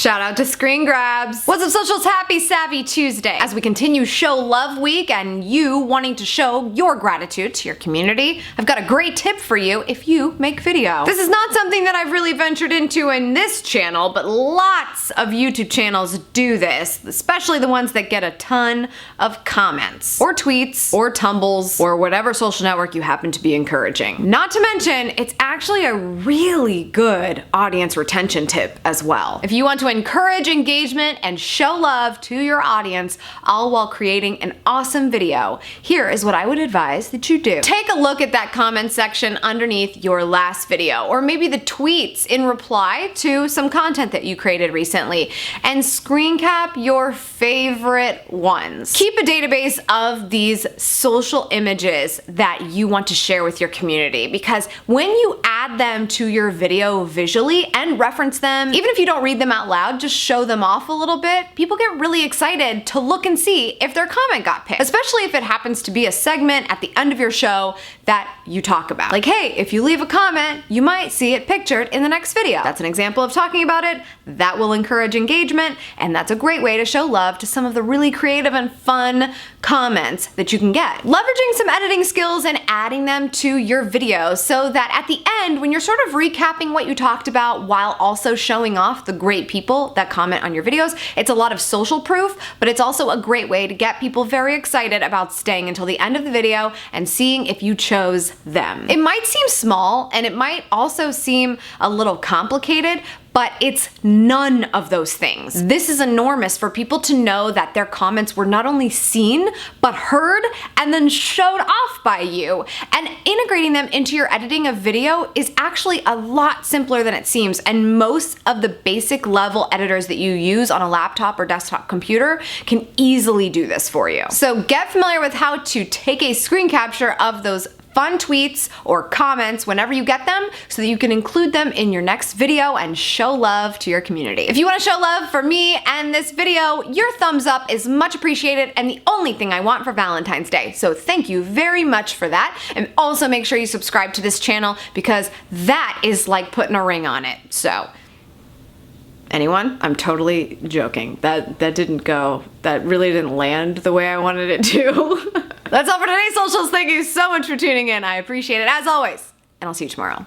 Shout out to Screen Grabs. What's up, socials? Happy Savvy Tuesday. As we continue Show Love Week and you wanting to show your gratitude to your community, I've got a great tip for you if you make video. This is not something that I've really ventured into in this channel, but lots of YouTube channels do this, especially the ones that get a ton of comments, or tweets, or tumbles, or whatever social network you happen to be encouraging. Not to mention, it's actually a really good audience retention tip as well. If you want to encourage engagement and show love to your audience, all while creating an awesome video, here is what I would advise that you do. Take a look at that comment section underneath your last video, or maybe the tweets in reply to some content that you created recently, and screen cap your favorite ones. Keep a database of these social images that you want to share with your community, because when you add them to your video visually and reference them, even if you don't read them out loud, just show them off a little bit, people get really excited to look and see if their comment got picked, especially if it happens to be a segment at the end of your show that you talk about. Like, hey, if you leave a comment, you might see it pictured in the next video. That's an example of talking about it. That will encourage engagement, and that's a great way to show love to some of the really creative and fun comments that you can get. Leveraging some editing skills and adding them to your videos so that at the end, when you're sort of recapping what you talked about while also showing off the great people that comment on your videos, it's a lot of social proof, but it's also a great way to get people very excited about staying until the end of the video and seeing if you chose them. It might seem small, and it might also seem a little complicated, but it's none of those things. This is enormous for people to know that their comments were not only seen, but heard and then showed off by you. And integrating them into your editing of video is actually a lot simpler than it seems, and most of the basic level editors that you use on a laptop or desktop computer can easily do this for you. So get familiar with how to take a screen capture of those fun tweets or comments whenever you get them so that you can include them in your next video and show love to your community. If you want to show love for me and this video, your thumbs up is much appreciated and the only thing I want for Valentine's Day. So thank you very much for that. And also make sure you subscribe to this channel, because that is like putting a ring on it. So anyone? I'm totally joking. That really didn't land the way I wanted it to. That's all for today's socials. Thank you so much for tuning in. I appreciate it as always, and I'll see you tomorrow.